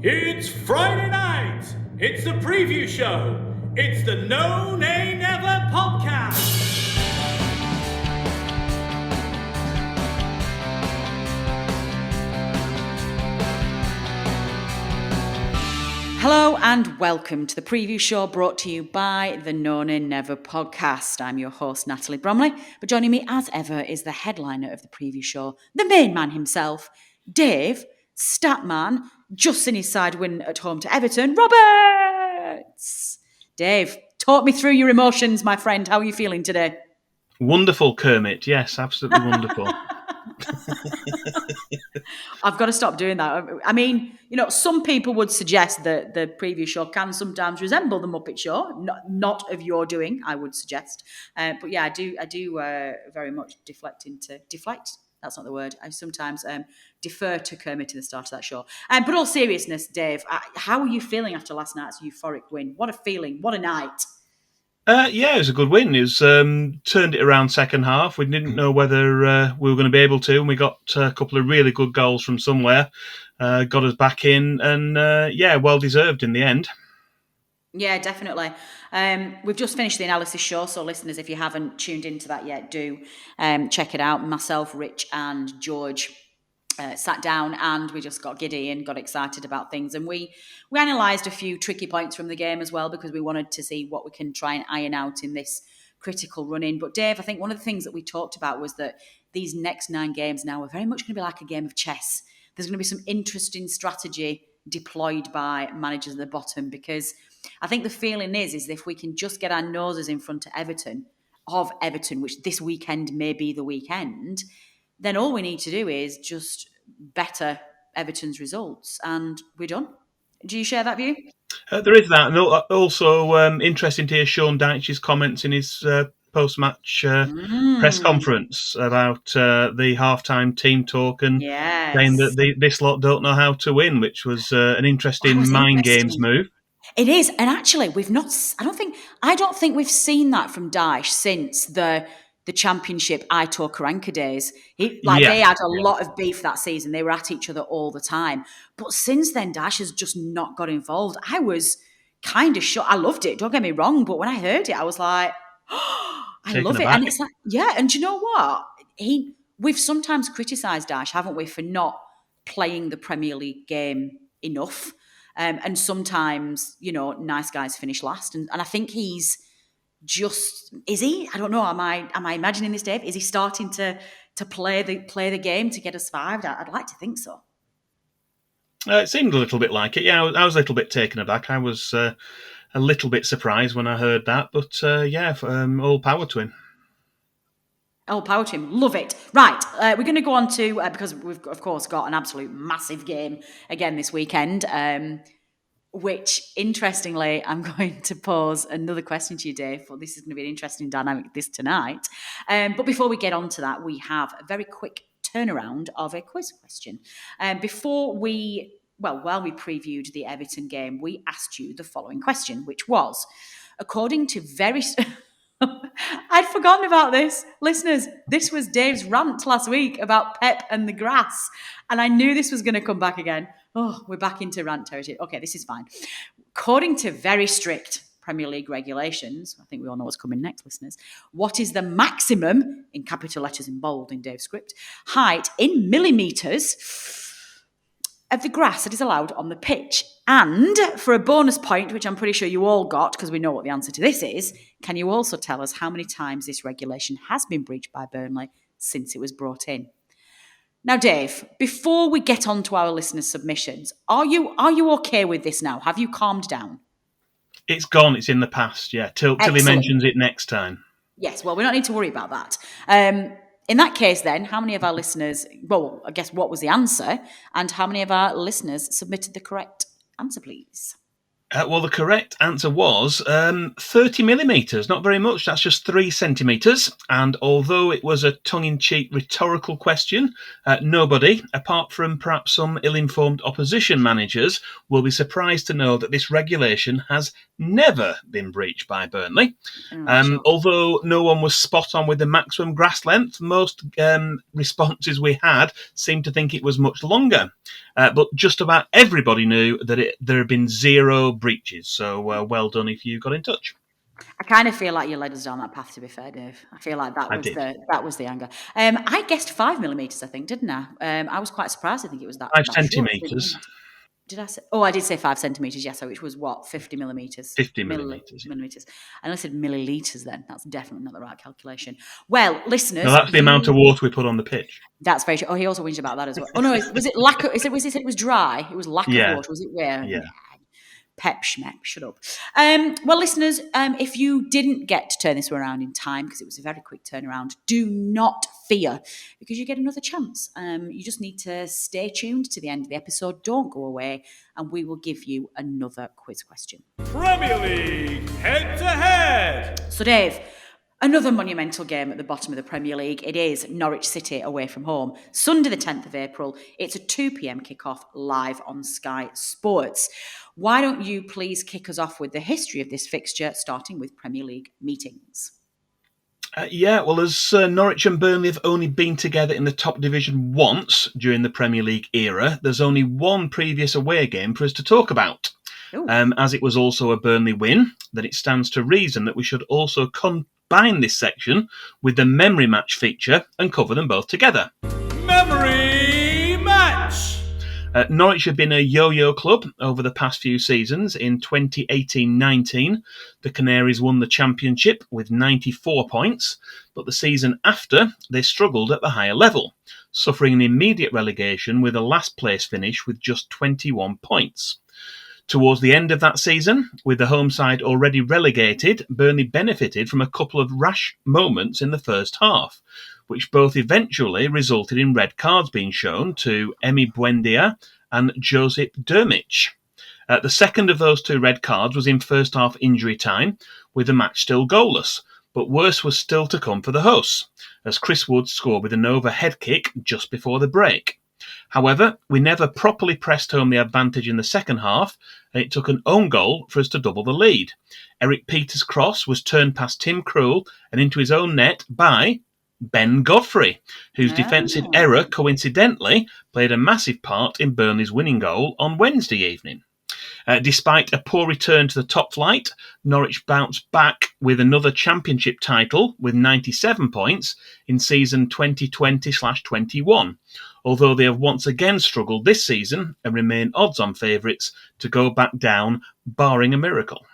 It's Friday night. It's the preview show. It's the No Nay Never podcast. Hello and welcome to the preview show brought to you by the No Nay Never podcast. I'm your host, Natalie Bromley, but joining me as ever is the headliner of the preview show, the main man himself, Dave, Statman, just in his side win at home to Everton, Roberts. Dave, talk me through your emotions, my friend. How are you feeling today? Wonderful, Kermit. Yes, absolutely wonderful. I've got to stop doing that. I mean, you know, some people would suggest that the preview show can sometimes resemble the Muppet Show. Not of your doing, I would suggest. But yeah, I do very much deflect. That's not the word. I sometimes defer to Kermit in the start of that show. But all seriousness, Dave, how are you feeling after last night's euphoric win? What a feeling. What a night. Yeah, it was a good win. It was, turned it around second half. We didn't know whether we were going to be able to, and we got a couple of really good goals from somewhere, got us back in, and well deserved in the end. Yeah, definitely. We've just finished the analysis show, so listeners, if you haven't tuned into that yet, do check it out. Myself, Rich, and George sat down and we just got giddy and got excited about things. And we analysed a few tricky points from the game as well, because we wanted to see what we can try and iron out in this critical run-in. But Dave, I think one of the things that we talked about was that these next 9 games now are very much going to be like a game of chess. There's going to be some interesting strategy deployed by managers at the bottom, because I think the feeling is that if we can just get our noses in front of Everton, which this weekend may be the weekend, then all we need to do is just better Everton's results and we're done. Do you share that view? There is that. And also interesting to hear Sean Dyche's comments in his post-match press conference about the half-time team talk and saying that this lot don't know how to win, which was an interesting mind games move. It is, and actually, I don't think we've seen that from Dyche since the Championship Aitor Karanka days. They had a lot of beef that season. They were at each other all the time. But since then, Dyche has just not got involved. I was kind of shocked. I loved it, don't get me wrong, but when I heard it, I was like, oh, I love it. And it's like, yeah, and do you know what? We've sometimes criticised Dyche, haven't we, for not playing the Premier League game enough. And sometimes, you know, nice guys finish last. And I think he's just, is he? I don't know. Am I imagining this, Dave? Is he starting to play the game to get us 5? I'd like to think so. It seemed a little bit like it. Yeah, I was a little bit taken aback. I was a little bit surprised when I heard that. But all power to him. All power to him. Love it. Right, we're going to go on to, because we've, of course, got an absolute massive game again this weekend, which, interestingly, I'm going to pose another question to you, Dave. Well, this is going to be an interesting dynamic this tonight. But before we get on to that, we have a very quick turnaround of a quiz question. While we previewed the Everton game, we asked you the following question, which was, according to very... I'd forgotten about this. Listeners, this was Dave's rant last week about Pep and the grass. And I knew this was going to come back again. Oh, we're back into rant territory. Okay, this is fine. According to very strict Premier League regulations, I think we all know what's coming next, listeners, what is the maximum, in capital letters in bold in Dave's script, height in millimetres of the grass that is allowed on the pitch? And for a bonus point, which I'm pretty sure you all got because we know what the answer to this is, can you also tell us how many times this regulation has been breached by Burnley since it was brought in? Now, Dave, before we get on to our listeners' submissions, are you okay with this now? Have you calmed down? It's gone. It's in the past, yeah, till he mentions it next time. Yes, well, we don't need to worry about that. In that case, then, how many of our listeners, well, I guess what was the answer, and how many of our listeners submitted the correct answer, please? The correct answer was 30 millimetres. Not very much. That's just 3 centimetres. And although it was a tongue-in-cheek rhetorical question, nobody, apart from perhaps some ill-informed opposition managers, will be surprised to know that this regulation has never been breached by Burnley. Sure. Although no one was spot on with the maximum grass length, most responses we had seemed to think it was much longer. but just about everybody knew that there had been 0 breaches. So well done if you got in touch. I kind of feel like you led us down that path, to be fair, Dave. I feel like that I was did. the anger. I guessed 5 millimeters, I think, didn't I? I was quite surprised. I think it was that 5 short. centimetres. Did I say? Oh, I did say 5 centimeters. Yes, so which was what, 50 millimeters. 50 millimetres. Millimeters. And I said milliliters. Then that's definitely not the right calculation. Well, listeners, No, that's the amount of water we put on the pitch. That's very true. Oh, he also whinged about that as well. Oh no, was it lack of? Was he said it was dry? It was lack Yeah. of water. Was it where? Yeah. Pep schmep, shut up. Well, listeners, if you didn't get to turn this around in time, because it was a very quick turnaround, do not fear, because you get another chance. You just need to stay tuned to the end of the episode. Don't go away, and we will give you another quiz question. Premier League head to head. So, Dave, another monumental game at the bottom of the Premier League. It is Norwich City away from home. Sunday the 10th of April. It's a 2 p.m. kickoff live on Sky Sports. Why don't you please kick us off with the history of this fixture, starting with Premier League meetings? Well, as Norwich and Burnley have only been together in the top division once during the Premier League era, there's only one previous away game for us to talk about. As it was also a Burnley win, then it stands to reason that we should also combine this section with the memory match feature and cover them both together. Memory match. Norwich have been a yo-yo club over the past few seasons. In 2018-19, the Canaries won the championship with 94 points, but the season after, they struggled at the higher level, suffering an immediate relegation with a last place finish with just 21 points. Towards the end of that season, with the home side already relegated, Burnley benefited from a couple of rash moments in the first half, which both eventually resulted in red cards being shown to Emi Buendia and Josip Drmic. The second of those 2 red cards was in first half injury time, with the match still goalless, but worse was still to come for the hosts, as Chris Wood scored with an overhead kick just before the break. However, we never properly pressed home the advantage in the second half, and it took an own goal for us to double the lead. Eric Peters' cross was turned past Tim Krul and into his own net by Ben Godfrey, whose defensive error coincidentally played a massive part in Burnley's winning goal on Wednesday evening. Despite a poor return to the top flight, Norwich bounced back with another championship title with 97 points in season 2020/21, although they have once again struggled this season and remain odds-on favourites to go back down, barring a miracle.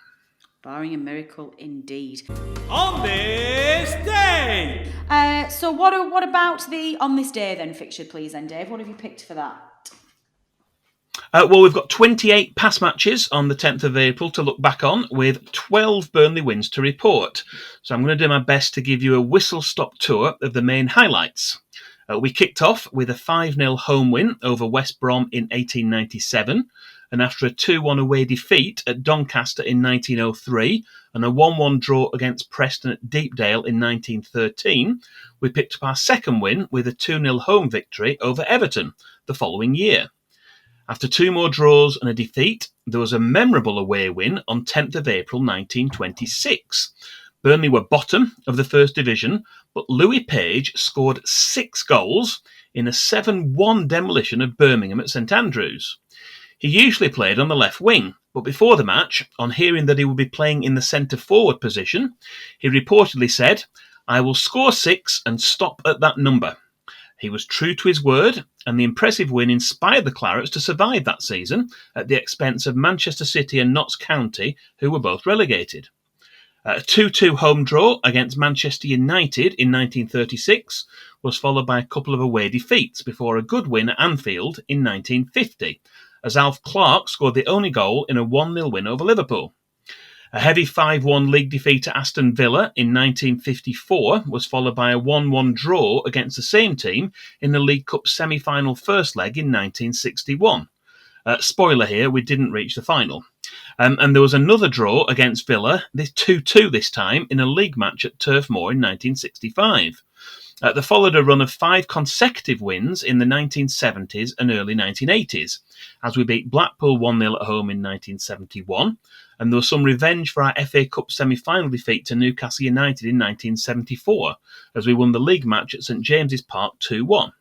Barring a miracle, indeed. On this day. So what about the On This Day then fixture, please, then, Dave? What have you picked for that? Well, we've got 28 past matches on the 10th of April to look back on, with 12 Burnley wins to report. So I'm going to do my best to give you a whistle-stop tour of the main highlights. We kicked off with a 5-0 home win over West Brom in 1897, and after a 2-1 away defeat at Doncaster in 1903 and a 1-1 draw against Preston at Deepdale in 1913, we picked up our second win with a 2-0 home victory over Everton the following year. After 2 more draws and a defeat, there was a memorable away win on 10th of April 1926. Burnley were bottom of the First Division, but Louis Page scored 6 goals in a 7-1 demolition of Birmingham at St Andrews. He usually played on the left wing, but before the match, on hearing that he would be playing in the centre-forward position, he reportedly said, "I will score 6 and stop at that number." He was true to his word, and the impressive win inspired the Clarets to survive that season at the expense of Manchester City and Notts County, who were both relegated. A 2-2 home draw against Manchester United in 1936 was followed by a couple of away defeats before a good win at Anfield in 1950, as Alf Clarke scored the only goal in a 1-0 win over Liverpool. A heavy 5-1 league defeat at Aston Villa in 1954 was followed by a 1-1 draw against the same team in the League Cup semi-final first leg in 1961. Spoiler here, we didn't reach the final. And there was another draw against Villa, this 2-2 this time, in a league match at Turf Moor in 1965. There followed a run of 5 consecutive wins in the 1970s and early 1980s, as we beat Blackpool 1-0 at home in 1971, and there was some revenge for our FA Cup semi-final defeat to Newcastle United in 1974, as we won the league match at St James's Park 2-1.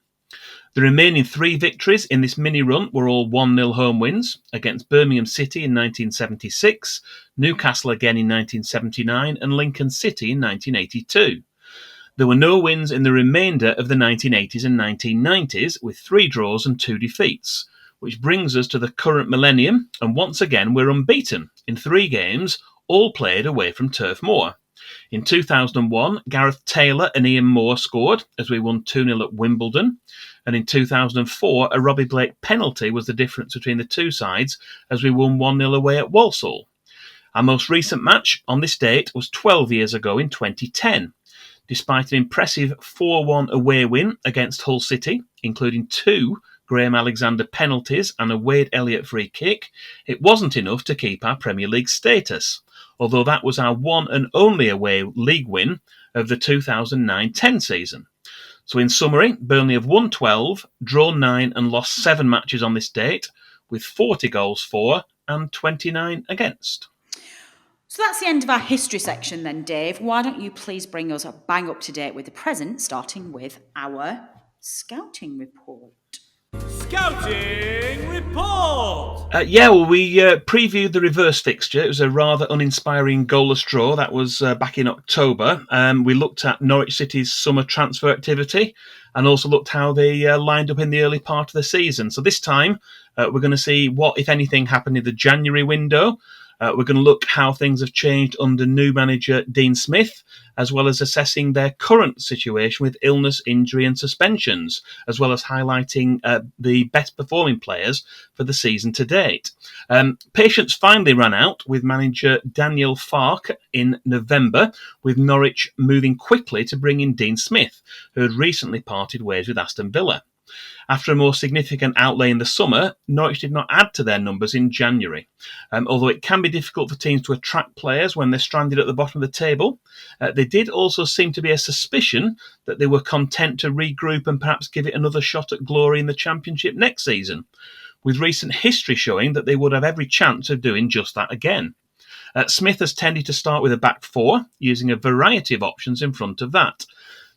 The remaining 3 victories in this mini-run were all 1-0 home wins against Birmingham City in 1976, Newcastle again in 1979 and Lincoln City in 1982. There were no wins in the remainder of the 1980s and 1990s, with 3 draws and 2 defeats, which brings us to the current millennium, and once again we're unbeaten in 3 games, all played away from Turf Moor. In 2001, Gareth Taylor and Ian Moore scored as we won 2-0 at Wimbledon, and in 2004, a Robbie Blake penalty was the difference between the two sides as we won 1-0 away at Walsall. Our most recent match on this date was 12 years ago in 2010. Despite an impressive 4-1 away win against Hull City, including 2 Graham Alexander penalties and a Wade Elliott free kick, it wasn't enough to keep our Premier League status, although that was our one and only away league win of the 2009-10 season. So in summary, Burnley have won 12, drawn 9 and lost 7 matches on this date, with 40 goals for and 29 against. So that's the end of our history section then, Dave. Why don't you please bring us bang up to date with the present, starting with our scouting report. Scouting report! We previewed the reverse fixture. It was a rather uninspiring goalless draw. That was back in October. We looked at Norwich City's summer transfer activity and also looked how they lined up in the early part of the season. So this time, we're going to see what, if anything, happened in the January window. We're going to look how things have changed under new manager Dean Smith, as well as assessing their current situation with illness, injury and suspensions, as well as highlighting the best performing players for the season to date. Patience finally ran out with manager Daniel Farke in November, with Norwich moving quickly to bring in Dean Smith, who had recently parted ways with Aston Villa. After a more significant outlay in the summer, Norwich did not add to their numbers in January. Although it can be difficult for teams to attract players when they're stranded at the bottom of the table, there did also seem to be a suspicion that they were content to regroup and perhaps give it another shot at glory in the Championship next season, with recent history showing that they would have every chance of doing just that again. Smith has tended to start with a back 4, using a variety of options in front of that.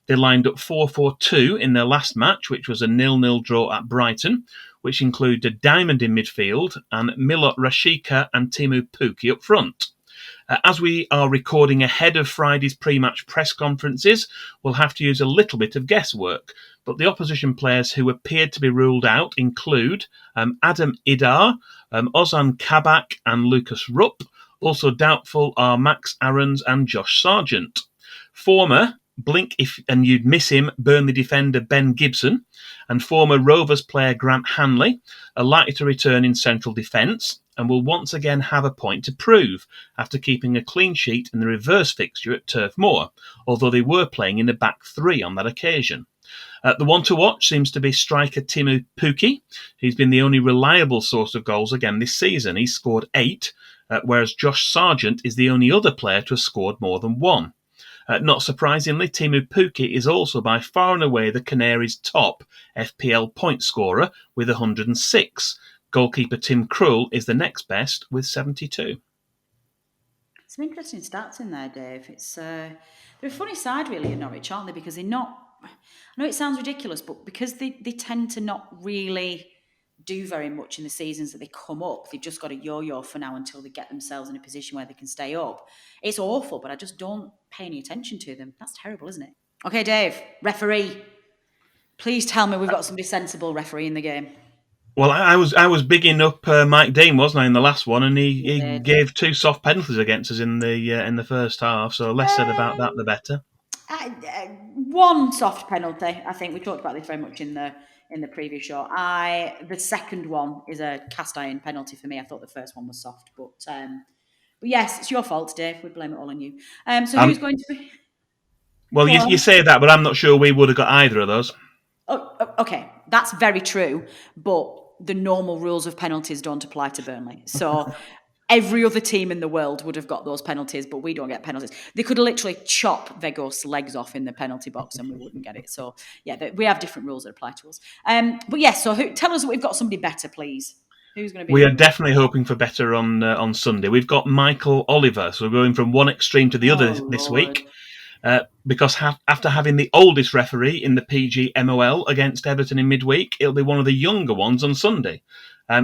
They lined up 4-4-2 in their last match, which was a 0-0 draw at Brighton, which included Diamond in midfield and Milot Rashica and Teemu Pukki up front. As we are recording ahead of Friday's pre-match press conferences, we'll have to use a little bit of guesswork, but the opposition players who appeared to be ruled out include Adam Idar, Ozan Kabak and Lucas Rupp. Also doubtful are Max Aarons and Josh Sargent. Former blink if and you'd miss him Burnley defender Ben Gibson and former Rovers player Grant Hanley are likely to return in central defence and will once again have a point to prove after keeping a clean sheet in the reverse fixture at Turf Moor, although they were playing in the back 3 on that occasion. The one to watch seems to be striker Teemu Pukki. He's been the only reliable source of goals again this season. He's scored 8, whereas Josh Sargent is the only other player to have scored more than 1. Not surprisingly, Teemu Pukki is also by far and away the Canaries' top FPL point scorer with 106. Goalkeeper Tim Krul is the next best with 72. Some interesting stats in there, Dave. They're a funny side, really, at Norwich, aren't they? Because they're not... I know it sounds ridiculous, but because they tend to not really do very much in the seasons that they come up, they've just got a yo-yo for now until they get themselves in a position where they can stay up. It's awful, but I just don't pay any attention to them. That's terrible, isn't it? Okay, Dave, referee. Please tell me we've got somebody sensible refereeing the game. Well, I was bigging up Mike Dean, wasn't I, in the last one, and he gave 2 soft penalties against us in the first half. So less said about that, the better. One soft penalty. I think we talked about this very much in the previous show. The second one is a cast iron penalty for me. I thought the first one was soft, but yes, it's your fault, Dave. We blame it all on you. So who's going to be? Well, you say that, but I'm not sure we would have got either of those. Oh, okay, that's very true. But the normal rules of penalties don't apply to Burnley. So every other team in the world would have got those penalties, but we don't get penalties. They could literally chop Vegos' legs off in the penalty box and we wouldn't get it. So, yeah, we have different rules that apply to us. But yes, so tell us that we've got somebody better, please. Who's going to be? We are definitely hoping for better on Sunday. We've got Michael Oliver, so we're going from one extreme to the other this week. because after having the oldest referee in the PGMOL against Everton in midweek, it'll be one of the younger ones on Sunday.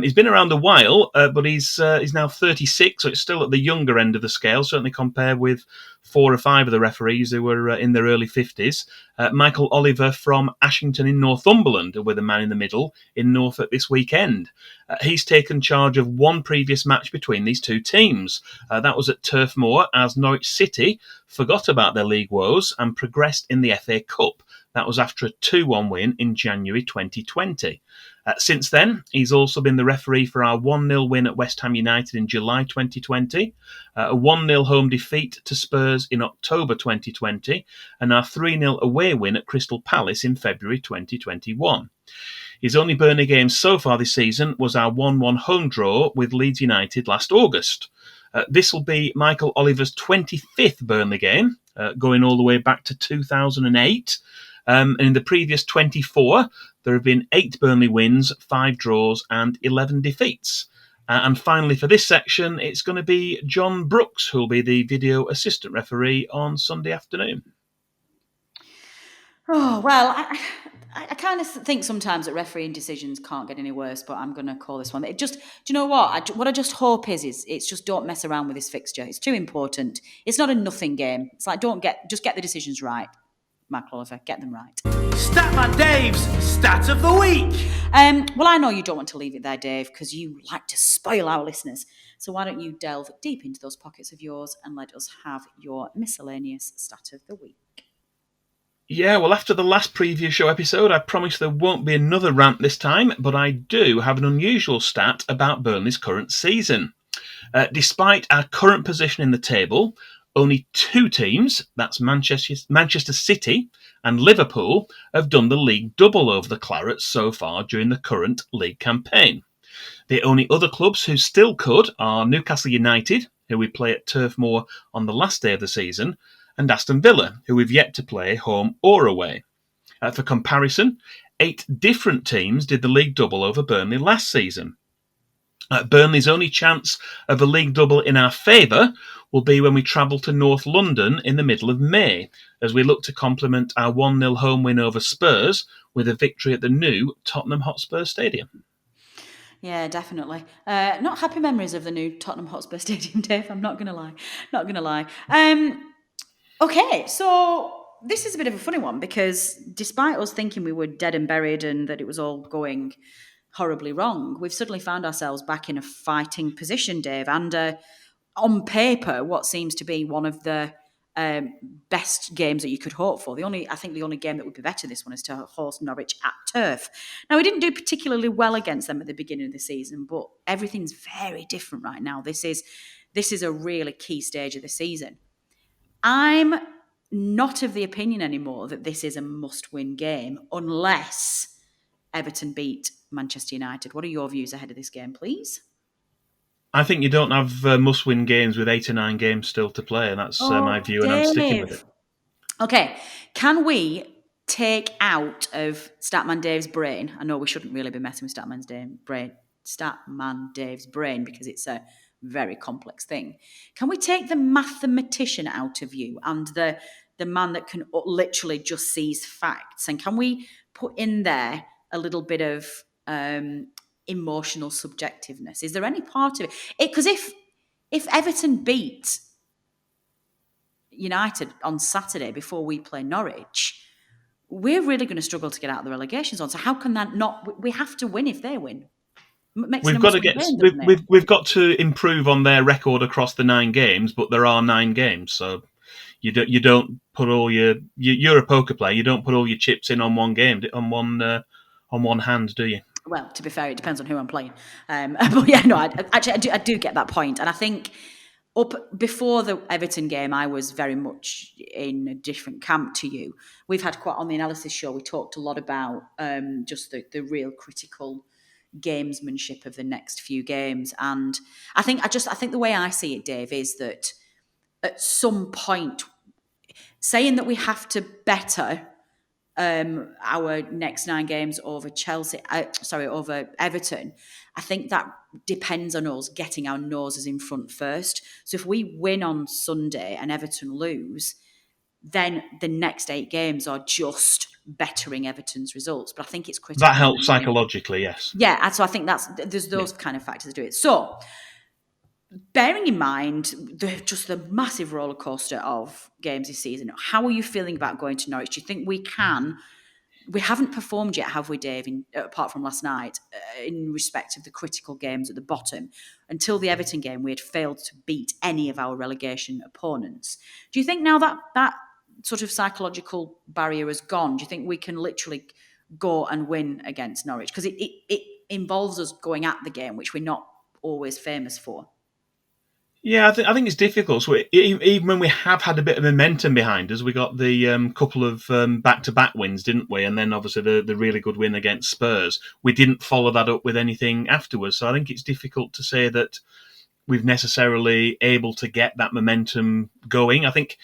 He's been around a while, but he's now 36, so it's still at the younger end of the scale, certainly compared with 4 or 5 of the referees who were in their early 50s. Michael Oliver from Ashington in Northumberland with a man in the middle in Norfolk this weekend. He's taken charge of one previous match between these two teams. That was at Turf Moor as Norwich City forgot about their league woes and progressed in the FA Cup. That was after a 2-1 win in January 2020. Since then, he's also been the referee for our 1-0 win at West Ham United in July 2020, a 1-0 home defeat to Spurs in October 2020, and our 3-0 away win at Crystal Palace in February 2021. His only Burnley game so far this season was our 1-1 home draw with Leeds United last August. This will be Michael Oliver's 25th Burnley game, going all the way back to 2008. And in the previous 24, there have been 8 Burnley wins, 5 draws, and 11 defeats. And finally, for this section, it's going to be John Brooks, who will be the video assistant referee on Sunday afternoon. Oh, well, I kind of think sometimes that refereeing decisions can't get any worse, but I'm going to call this one. Do you know what? What I just hope is it's just don't mess around with this fixture. It's too important. It's not a nothing game. It's like just get the decisions right. Michael Oliver, get them right. Statman Dave's Stat of the Week. Well, I know you don't want to leave it there, Dave, because you like to spoil our listeners. So why don't you delve deep into those pockets of yours and let us have your miscellaneous Stat of the Week. Yeah, well, after the last preview show episode, I promise there won't be another rant this time, but I do have an unusual stat about Burnley's current season. Despite our current position in the table, only 2 teams, that's Manchester City and Liverpool, have done the league double over the Clarets so far during the current league campaign. The only other clubs who still could are Newcastle United, who we play at Turf Moor on the last day of the season, and Aston Villa, who we've yet to play home or away. For comparison, 8 different teams did the league double over Burnley last season. Burnley's only chance of a league double in our favour will be when we travel to North London in the middle of May, as we look to complement our 1-0 home win over Spurs with a victory at the new Tottenham Hotspur Stadium. Yeah, definitely. Not happy memories of the new Tottenham Hotspur Stadium, Dave. I'm not going to lie. Okay, so this is a bit of a funny one because despite us thinking we were dead and buried and that it was all going horribly wrong, we've suddenly found ourselves back in a fighting position, Dave, and on paper, what seems to be one of the best games that you could hope for. I think the only game that would be better this one is to host Norwich at Turf. Now, we didn't do particularly well against them at the beginning of the season, but everything's very different right now. This is a really key stage of the season. I'm not of the opinion anymore that this is a must-win game unless Everton beat Manchester United. What are your views ahead of this game, please? I think you don't have must-win games with 8 or 9 games still to play, and that's my view, and I'm sticking with it. Okay, can we take out of Statman Dave's brain? I know we shouldn't really be messing with Statman Dave's brain because it's a very complex thing. Can we take the mathematician out of you and the man that can literally just sees facts? And can we put in there a little bit of emotional subjectiveness? Is there any part of it? Because if Everton beat United on Saturday before we play Norwich, we're really going to struggle to get out of the relegation zone. So how can that not? We have to win if they win. We've got to improve on their record across the 9 games, but there are 9 games, so you don't put all you're a poker player. You don't put all your chips in on one game on one hand, do you? Well, to be fair, it depends on who I'm playing. But yeah, no, I do get that point, and I think up before the Everton game, I was very much in a different camp to you. We've had quite on the analysis show. We talked a lot about just the real critical gamesmanship of the next few games, and I think the way I see it, Dave, is that at some point, saying that we have to better our next 9 games over over Everton, I think that depends on us getting our noses in front first. So if we win on Sunday and Everton lose, then the next 8 games are just bettering Everton's results. But I think it's critical. That helps psychologically, yes. Yeah, so I think there's those kind of factors that do it. So, bearing in mind just the massive roller coaster of games this season, how are you feeling about going to Norwich? Do you think we can? We haven't performed yet, have we, Dave, apart from last night, in respect of the critical games at the bottom. Until the Everton game, we had failed to beat any of our relegation opponents. Do you think now that sort of psychological barrier has gone, do you think we can literally go and win against Norwich? Because it involves us going at the game, which we're not always famous for. Yeah, I think it's difficult. So even when we have had a bit of momentum behind us, we got the couple of back-to-back wins, didn't we? And then obviously the really good win against Spurs. We didn't follow that up with anything afterwards. So I think it's difficult to say that we've necessarily able to get that momentum going. I think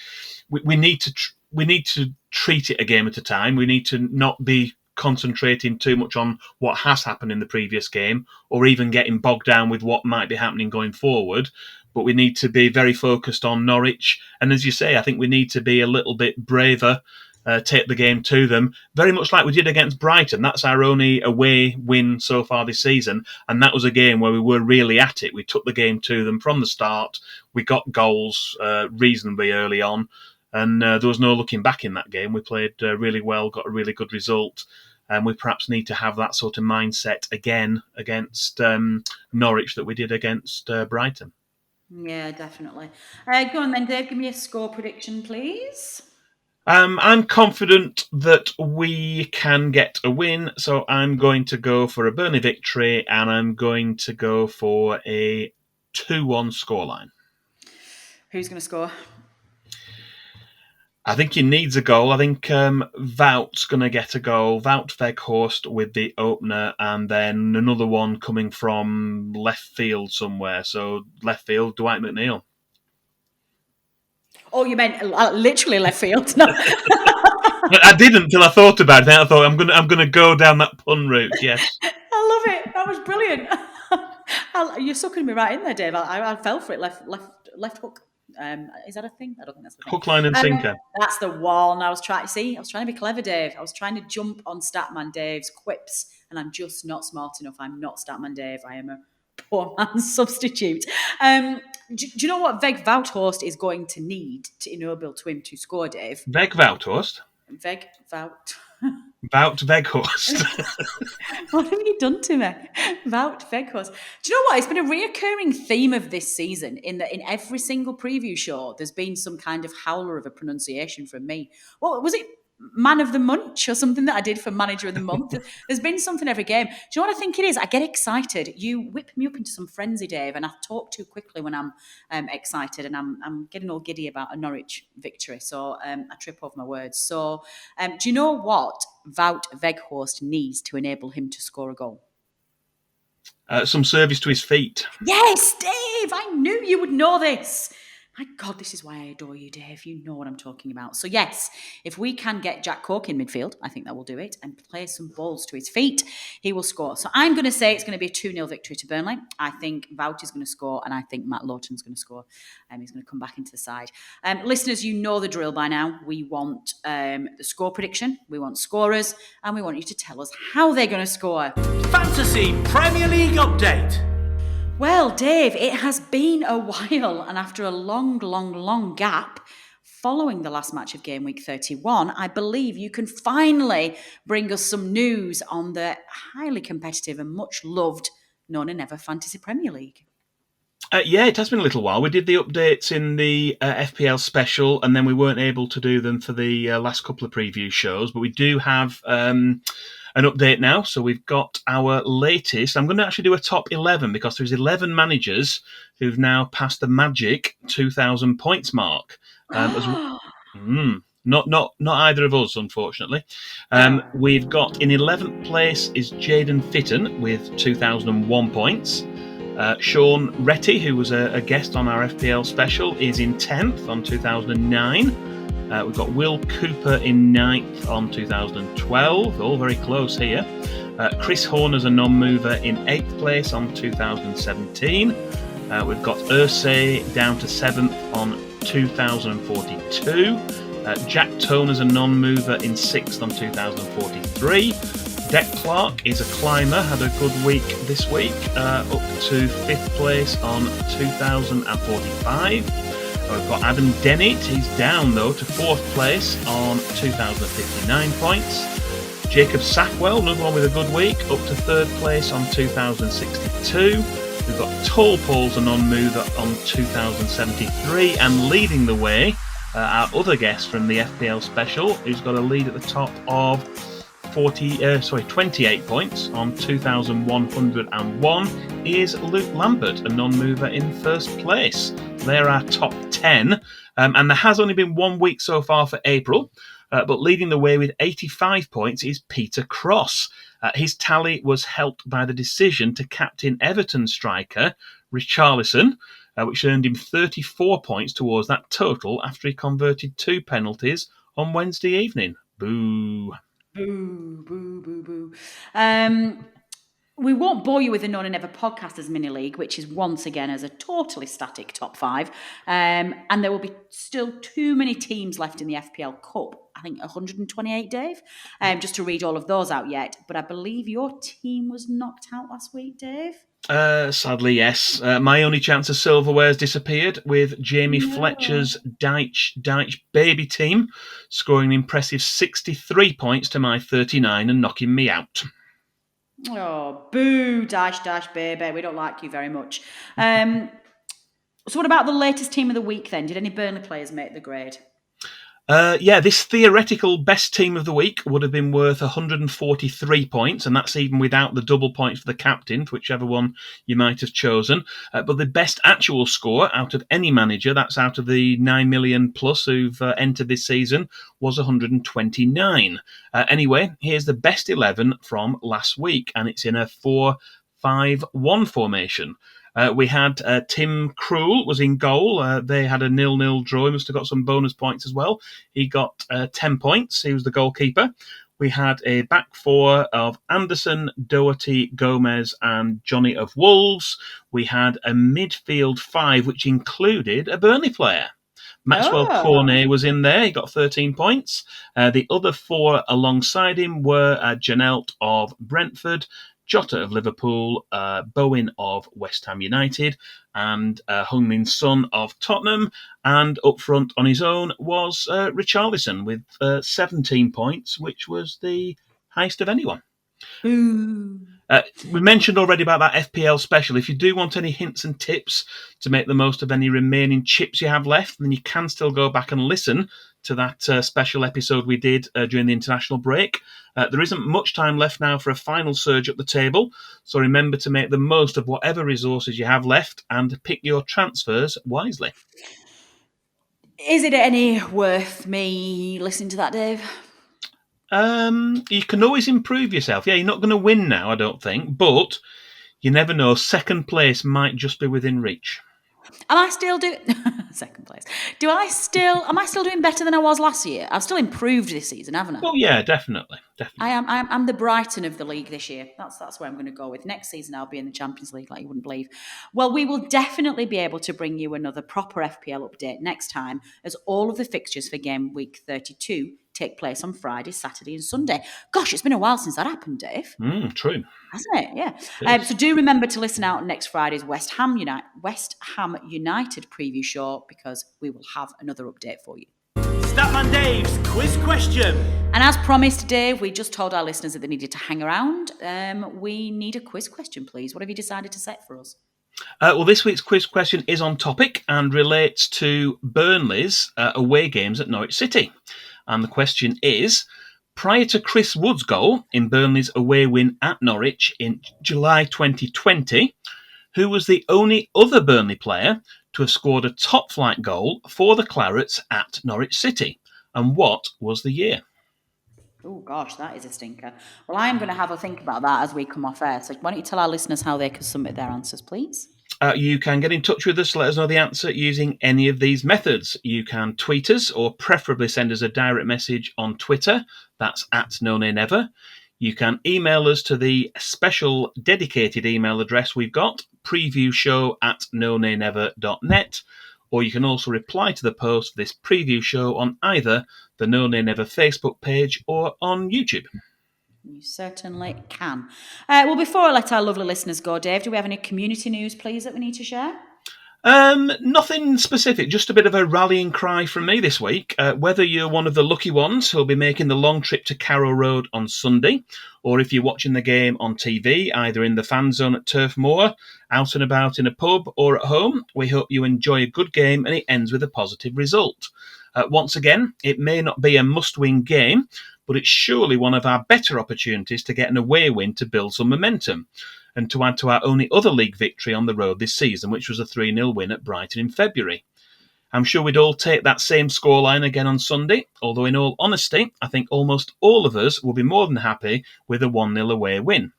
we need to treat it a game at a time. We need to not be concentrating too much on what has happened in the previous game, or even getting bogged down with what might be happening going forward. But we need to be very focused on Norwich. And as you say, I think we need to be a little bit braver, take the game to them, very much like we did against Brighton. That's our only away win so far this season. And that was a game where we were really at it. We took the game to them from the start. We got goals reasonably early on. And there was no looking back in that game. We played really well, got a really good result. And we perhaps need to have that sort of mindset again against Norwich that we did against Brighton. Yeah, definitely. Go on then, Dave. Give me a score prediction, please. I'm confident that we can get a win, so I'm going to go for a Burnley victory, and I'm going to go for a 2-1 scoreline. Who's going to score? I think he needs a goal. I think Wout's going to get a goal. Wout Weghorst with the opener, and then another one coming from left field somewhere. So left field, Dwight McNeil. Oh, you meant literally left field? No. I didn't until I thought about it. I thought I'm going to go down that pun route. Yes. I love it. That was brilliant. You're sucking me right in there, Dave. I fell for it. Left hook. Is that a thing? I don't think that's the thing. Hook, line, and sinker. That's the one. I was trying to be clever, Dave. I was trying to jump on Statman Dave's quips, and I'm just not smart enough. I'm not Statman Dave. I am a poor man's substitute. Do you know what Veg Wout is going to need to enable to him to score, Dave? Veg Wout. Wout Weghorst. What have you done to me? Wout Weghorst. Do you know what? It's been a reoccurring theme of this season in that in every single preview show, there's been some kind of howler of a pronunciation from me. What was it? Man of the Munch or something that I did for Manager of the Month. There's been something every game. Do you know what I think it is? I get excited. You whip me up into some frenzy, Dave, and I talk too quickly when I'm excited, and I'm getting all giddy about a Norwich victory. So I trip over my words. So do you know what Wout Weghorst needs to enable him to score a goal? Some service to his feet. Yes, Dave! I knew you would know this. My God, this is why I adore you, Dave. You know what I'm talking about. So yes, if we can get Jack Cork in midfield, I think that will do it, and play some balls to his feet, he will score. So I'm going to say it's going to be a 2-0 victory to Burnley. I think Wout is going to score, and I think Matt Lowton's going to score. He's going to come back into the side. Listeners, you know the drill by now. We want the score prediction, we want scorers, and we want you to tell us how they're going to score. Fantasy Premier League update. Well, Dave, it has been a while, and after a long gap following the last match of game week 31, I believe you can finally bring us some news on the highly competitive and much loved None and Never Fantasy Premier League. Yeah, it has been a little while. We did the updates in the FPL special, and then we weren't able to do them for the last couple of preview shows, but we do have an update now. So we've got our latest. I'm going to actually do a top 11 because there's 11 managers who've now passed the magic 2,000 points mark. Not either of us, unfortunately. We've got in 11th place is Jaden Fitton with 2,001 points. Sean Retty, who was a guest on our FPL special, is in 10th on 2009. We've got Will Cooper in 9th on 2012, all very close here. Chris Horn as a non-mover in 8th place on 2017. We've got Ursay down to 7th on 2042. Jack Tone as a non-mover in 6th on 2043. Deck Clark is a climber, had a good week this week, up to 5th place on 2045. We've got Adam Dennett, he's down though to 4th place on 2059 points. Jacob Sackwell, another one with a good week, up to 3rd place on 2062. We've got Tall Paul's a non-mover on 2073, and leading the way, our other guest from the FPL special, who's got a lead at the top of 28 points on 2,101, is Luke Lambert, a non-mover in 1st place. They're our top 10, and there has only been 1 week so far for April, but leading the way with 85 points is Peter Cross. His tally was helped by the decision to captain Everton striker Richarlison, which earned him 34 points towards that total after he converted 2 penalties on Wednesday evening. Boo. Boo, boo, boo, boo. We won't bore you with the None and Never podcasters mini league, which is once again as a totally static top 5. And there will be still too many teams left in the FPL Cup. I think 128, Dave, just to read all of those out yet. But I believe your team was knocked out last week, Dave. Sadly, yes. My only chance of silverware has disappeared, with Jamie Fletcher's Deitch baby team scoring an impressive 63 points to my 39 and knocking me out. Oh, boo, dash, baby. We don't like you very much. So what about the latest team of the week then? Did any Burnley players make the grade? This theoretical best team of the week would have been worth 143 points, and that's even without the double points for the captain, for whichever one you might have chosen. But the best actual score out of any manager, that's out of the 9 million plus who've entered this season, was 129. Anyway, here's the best 11 from last week, and it's in a 4-5-1 formation. We had Tim Krul was in goal. They had a 0-0 draw. He must have got some bonus points as well. He got 10 points. He was the goalkeeper. We had a back 4 of Anderson, Doherty, Gomez and Johnny of Wolves. We had a midfield 5, which included a Burnley player. Maxwell Cornet was in there. He got 13 points. The other 4 alongside him were Janelt of Brentford, Jota of Liverpool, Bowen of West Ham United, and Heung-min Son of Tottenham. And up front on his own was Richarlison with 17 points, which was the highest of anyone. We mentioned already about that FPL special. If you do want any hints and tips to make the most of any remaining chips you have left, then you can still go back and listen to that special episode we did during the international break. There isn't much time left now for a final surge up the table, so remember to make the most of whatever resources you have left and pick your transfers wisely. Is it any worth me listening to that, Dave? You can always improve yourself. Yeah, you're not going to win now, I don't think, but you never know. Second place might just be within reach. Am I still doing second place? Am I still doing better than I was last year? I've still improved this season, haven't I? Well, yeah, definitely. I'm the Brighton of the league this year. That's where I'm going to go with. Next season, I'll be in the Champions League, like you wouldn't believe. Well, we will definitely be able to bring you another proper FPL update next time, as all of the fixtures for game week 32 take place on Friday, Saturday, and Sunday. Gosh, it's been a while since that happened, Dave. True. Hasn't it? Yeah. So do remember to listen out next Friday's West Ham United preview show, because we will have another update for you. Statman Dave's quiz question. And as promised, Dave, we just told our listeners that they needed to hang around. We need a quiz question, please. What have you decided to set for us? Well, this week's quiz question is on topic and relates to Burnley's away games at Norwich City. And the question is, prior to Chris Wood's goal in Burnley's away win at Norwich in July 2020, who was the only other Burnley player to have scored a top-flight goal for the Clarets at Norwich City? And what was the year? Oh, gosh, that is a stinker. Well, I am going to have a think about that as we come off air. So why don't you tell our listeners how they can submit their answers, please? You can get in touch with us to let us know the answer using any of these methods. You can tweet us, or preferably send us a direct message on Twitter. That's @NoNayNever. You can email us to the special dedicated email address we've got, previewshow@nonaynever.net. or you can also reply to the post for this preview show on either the No Nay Never Facebook page or on YouTube. You certainly can. Well, before I let our lovely listeners go, Dave, do we have any community news, please, that we need to share? Nothing specific, just a bit of a rallying cry from me this week. Whether you're one of the lucky ones who'll be making the long trip to Carrow Road on Sunday, or if you're watching the game on TV, either in the fan zone at Turf Moor, out and about in a pub, or at home, we hope you enjoy a good game and it ends with a positive result. Once again, it may not be a must-win game, but it's surely one of our better opportunities to get an away win to build some momentum, and to add to our only other league victory on the road this season, which was a 3-0 win at Brighton in February. I'm sure we'd all take that same scoreline again on Sunday, although in all honesty, I think almost all of us will be more than happy with a 1-0 away win.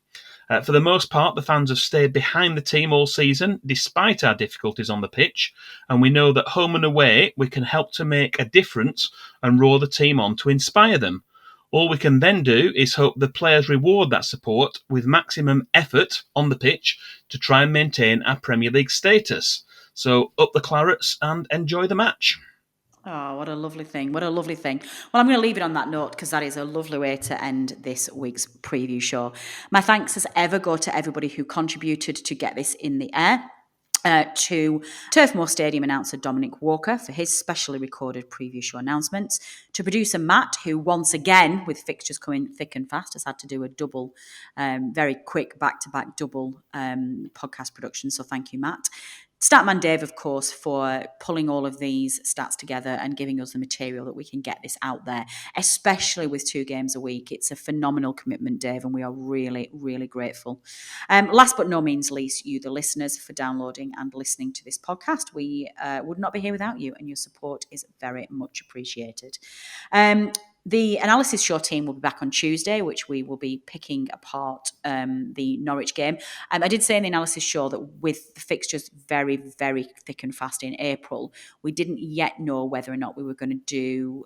For the most part, the fans have stayed behind the team all season, despite our difficulties on the pitch, and we know that home and away we can help to make a difference and roar the team on to inspire them. All we can then do is hope the players reward that support with maximum effort on the pitch to try and maintain our Premier League status. So up the Clarets and enjoy the match. Oh, what a lovely thing. What a lovely thing. Well, I'm going to leave it on that note because that is a lovely way to end this week's preview show. My thanks as ever go to everybody who contributed to get this in the air. To Turf Moor Stadium announcer Dominic Walker for his specially recorded preview show announcements, to producer Matt, who once again, with fixtures coming thick and fast, has had to do a double, very quick back-to-back double podcast production. So thank you, Matt. Statman Dave, of course, for pulling all of these stats together and giving us the material that we can get this out there, especially with 2 games a week. It's a phenomenal commitment, Dave, and we are really, really grateful. Last but no means least, you, the listeners, for downloading and listening to this podcast. We would not be here without you, and your support is very much appreciated. The analysis show team will be back on Tuesday, which we will be picking apart the Norwich game. I did say in the analysis show that with the fixtures very, very thick and fast in April, we didn't yet know whether or not we were going to do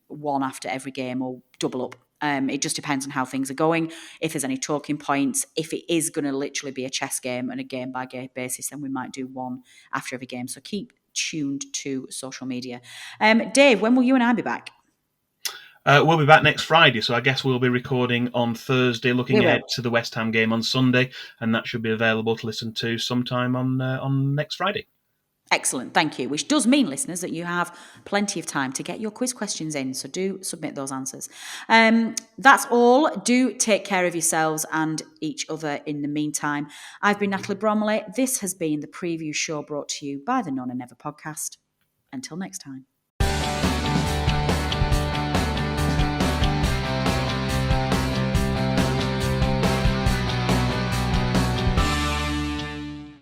one after every game or double up. It just depends on how things are going, if there's any talking points. If it is going to literally be a chess game and a game-by-game basis, then we might do one after every game. So keep tuned to social media. Dave, when will you and I be back? We'll be back next Friday, so I guess we'll be recording on Thursday, looking ahead to the West Ham game on Sunday, and that should be available to listen to sometime on next Friday. Excellent, thank you. Which does mean, listeners, that you have plenty of time to get your quiz questions in, so do submit those answers. That's all. Do take care of yourselves and each other in the meantime. I've been Natalie Bromley. This has been the preview show brought to you by the No Nay Never podcast. Until next time.